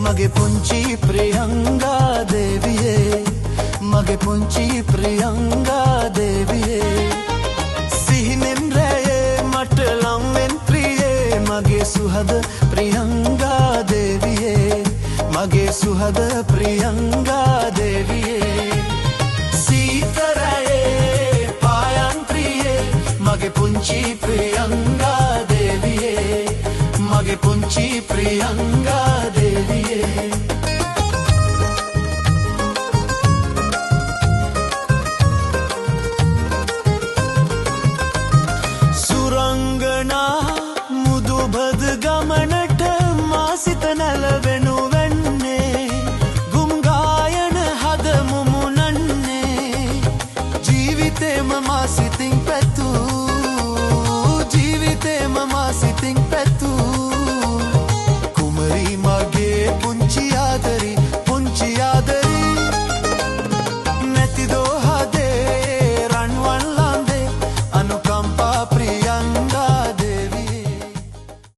මගේ පුංචි ප්‍රියංගා දේවියේ මගේ පුංචි ප්‍රියංගා දේවියේ සිහිනෙන් රැයේ මට ලම්වෙන් ප්‍රියේ මගේ සුහද ප්‍රියංගා දේවියේ මගේ සුහද ප්‍රියංගා දේවියේ සීතරයේ පායන් ප්‍රියේ මගේ පුංචි ප්‍රියංගා දේවියේ මගේ පුංචි ප්‍රියංගා දේවියේ සුරංගනා මුදුබද ගමනට මා සිත නැලවෙනු වෙන්නේ ගුම් ගායන හද මුමුණන්නේ ජීවිතේම මා සිතින් පැතූ ජීවිතේම